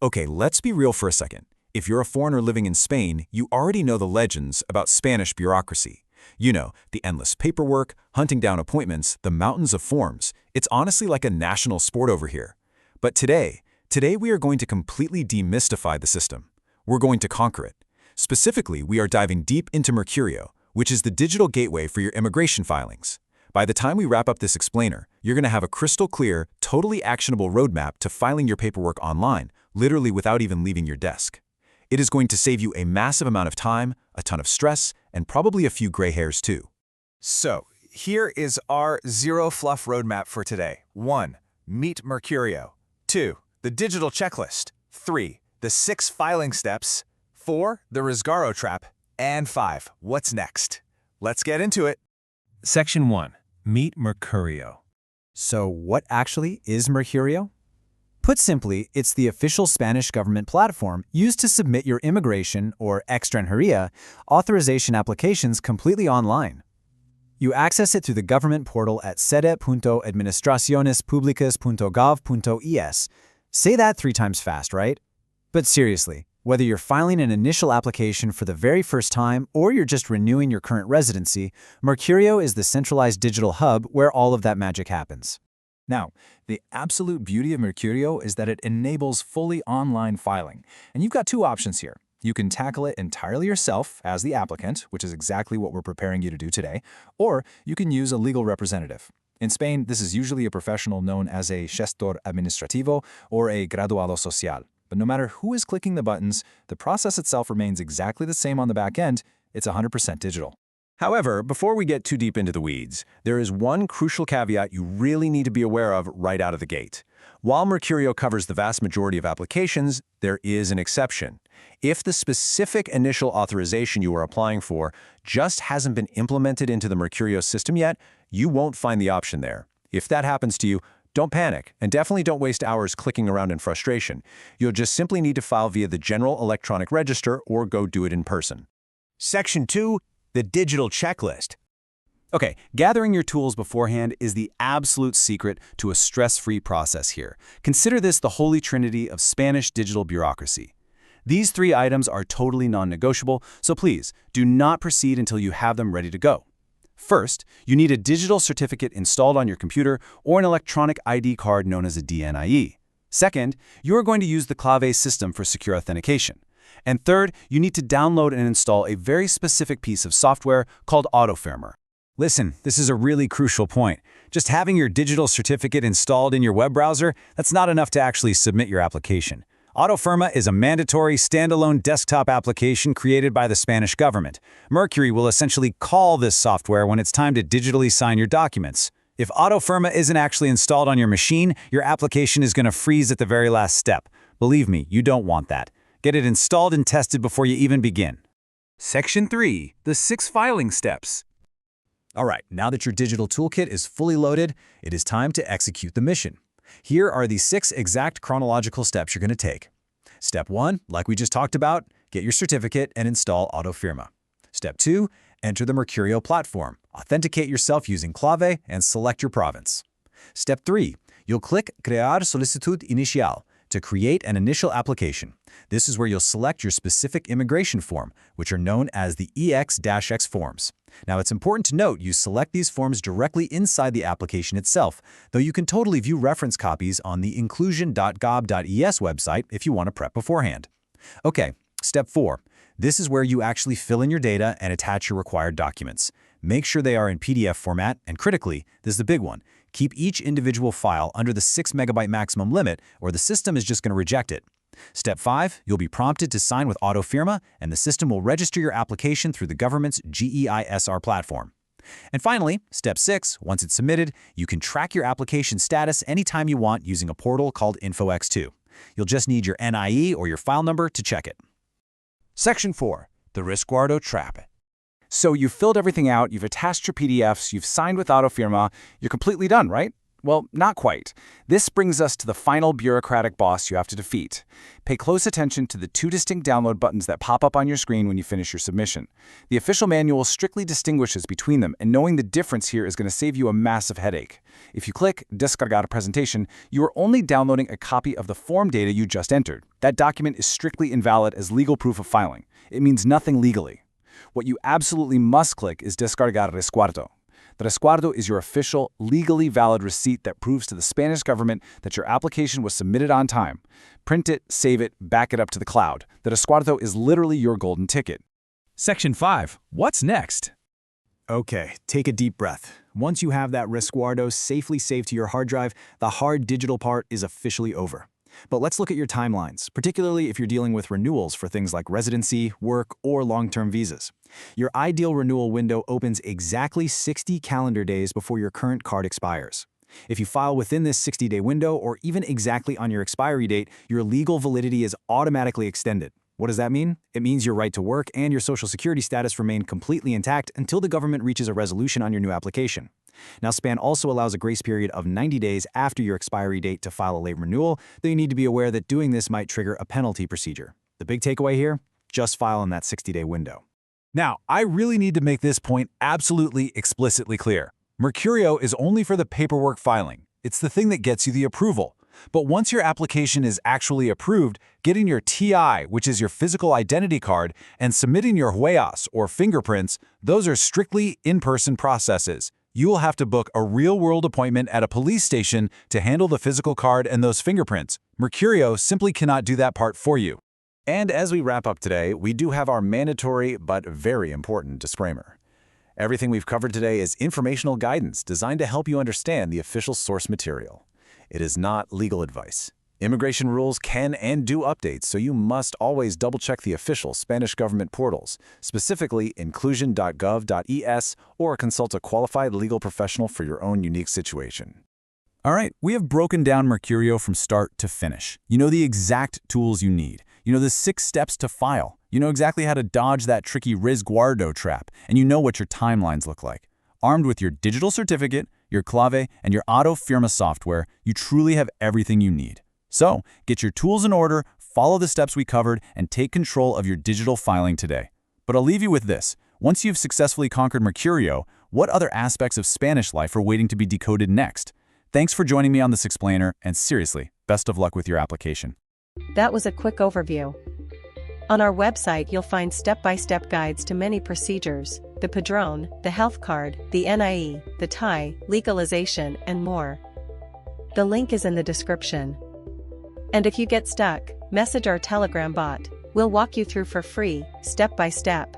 Okay, let's be real for a second. If you're a foreigner living in Spain, you already know the legends about Spanish bureaucracy. You know, the endless paperwork, hunting down appointments, the mountains of forms. It's honestly like a national sport over here. But today we are going to completely demystify the system. We're going to conquer it. Specifically, we are diving deep into Mercurio, which is the digital gateway for your immigration filings. By the time we wrap up this explainer, you're going to have a crystal clear, totally actionable roadmap to filing your paperwork online, literally without even leaving your desk. It is going to save you a massive amount of time, a ton of stress, and probably a few gray hairs too. So, here is our zero fluff roadmap for today. 1. Meet Mercurio. 2. The digital checklist. 3. The 6 filing steps. 4. The Risgaro trap. And 5. What's next? Let's get into it. Section 1. Meet Mercurio. So what actually is Mercurio? Put simply, it's the official Spanish government platform used to submit your immigration, or extranjería, authorization applications completely online. You access it through the government portal at sede.administracionespublicas.gov.es. Say that 3 times fast, right? But seriously, whether you're filing an initial application for the very first time or you're just renewing your current residency, Mercurio is the centralized digital hub where all of that magic happens. Now, the absolute beauty of Mercurio is that it enables fully online filing. And you've got 2 options here. You can tackle it entirely yourself as the applicant, which is exactly what we're preparing you to do today, or you can use a legal representative. In Spain, this is usually a professional known as a gestor administrativo or a graduado social. But no matter who is clicking the buttons, the process itself remains exactly the same on the back end. It's 100% digital. However, before we get too deep into the weeds, there is one crucial caveat you really need to be aware of right out of the gate. While Mercurio covers the vast majority of applications, there is an exception. If the specific initial authorization you are applying for just hasn't been implemented into the Mercurio system yet, you won't find the option there. If that happens to you, don't panic, and definitely don't waste hours clicking around in frustration. You'll just simply need to file via the General Electronic Register or go do it in person. Section 2. The digital checklist. Okay, gathering your tools beforehand is the absolute secret to a stress-free process here. Consider this the holy trinity of Spanish digital bureaucracy. These 3 items are totally non-negotiable, so please do not proceed until you have them ready to go. First, you need a digital certificate installed on your computer or an electronic ID card known as a DNIE. Second, you are going to use the Clave system for secure authentication. And third, you need to download and install a very specific piece of software called AutoFirmer. Listen, this is a really crucial point. Just having your digital certificate installed in your web browser, that's not enough to actually submit your application. AutoFirma is a mandatory standalone desktop application created by the Spanish government. Mercury will essentially call this software when it's time to digitally sign your documents. If AutoFirma isn't actually installed on your machine, your application is going to freeze at the very last step. Believe me, you don't want that. Get it installed and tested before you even begin. Section 3. The 6 filing steps. All right, now that your digital toolkit is fully loaded, it is time to execute the mission. Here are the 6 exact chronological steps you're going to take. Step 1, like we just talked about, get your certificate and install AutoFirma. Step 2, enter the Mercurio platform. Authenticate yourself using Clave and select your province. Step 3, you'll click Crear solicitud inicial to create an initial application. This is where you'll select your specific immigration form, which are known as the EX-X forms. Now, it's important to note you select these forms directly inside the application itself, though you can totally view reference copies on the inclusion.gob.es website if you want to prep beforehand. Okay, step 4. This is where you actually fill in your data and attach your required documents. Make sure they are in PDF format, and critically, this is the big one, keep each individual file under the 6 MB maximum limit or the system is just going to reject it. Step 5, you'll be prompted to sign with AutoFirma, and the system will register your application through the government's GEISR platform. And finally, Step 6, once it's submitted, you can track your application status anytime you want using a portal called InfoX2. You'll just need your NIE or your file number to check it. Section 4. The Risgaro trap. So you've filled everything out, you've attached your PDFs, you've signed with AutoFirma, you're completely done, right? Well, not quite. This brings us to the final bureaucratic boss you have to defeat. Pay close attention to the two distinct download buttons that pop up on your screen when you finish your submission. The official manual strictly distinguishes between them, and knowing the difference here is going to save you a massive headache. If you click Descargar presentation, you are only downloading a copy of the form data you just entered. That document is strictly invalid as legal proof of filing. It means nothing legally. What you absolutely must click is Descargar Resguardo. The resguardo is your official, legally valid receipt that proves to the Spanish government that your application was submitted on time. Print it, save it, back it up to the cloud. The resguardo is literally your golden ticket. Section 5. What's next? Okay, take a deep breath. Once you have that resguardo safely saved to your hard drive, the hard digital part is officially over. But let's look at your timelines, particularly if you're dealing with renewals for things like residency, work, or long-term visas. Your ideal renewal window opens exactly 60 calendar days before your current card expires. If you file within this 60-day window, or even exactly on your expiry date, your legal validity is automatically extended. What does that mean? It means your right to work and your social security status remain completely intact until the government reaches a resolution on your new application. Now, SPAN also allows a grace period of 90 days after your expiry date to file a late renewal, though you need to be aware that doing this might trigger a penalty procedure. The big takeaway here? Just file in that 60-day window. Now, I really need to make this point absolutely explicitly clear. Mercurio is only for the paperwork filing. It's the thing that gets you the approval. But once your application is actually approved, getting your TI, which is your physical identity card, and submitting your huellas, or fingerprints, those are strictly in-person processes. You will have to book a real-world appointment at a police station to handle the physical card and those fingerprints. Mercurio simply cannot do that part for you. And as we wrap up today, we do have our mandatory but very important disclaimer. Everything we've covered today is informational guidance designed to help you understand the official source material. It is not legal advice. Immigration rules can and do update, so you must always double-check the official Spanish government portals, specifically inclusion.gov.es, or consult a qualified legal professional for your own unique situation. All right, we have broken down Mercurio from start to finish. You know the exact tools you need. You know the 6 steps to file. You know exactly how to dodge that tricky resguardo trap, and you know what your timelines look like. Armed with your digital certificate, your clave, and your auto firma software, you truly have everything you need. So, get your tools in order, follow the steps we covered, and take control of your digital filing today. But I'll leave you with this. Once you've successfully conquered Mercurio, what other aspects of Spanish life are waiting to be decoded next? Thanks for joining me on this explainer, and seriously, best of luck with your application. That was a quick overview. On our website you'll find step-by-step guides to many procedures: the Padrón, the health card, the NIE, the TI, legalization, and more. The link is in the description. And if you get stuck, message our Telegram bot. We'll walk you through for free, step by step.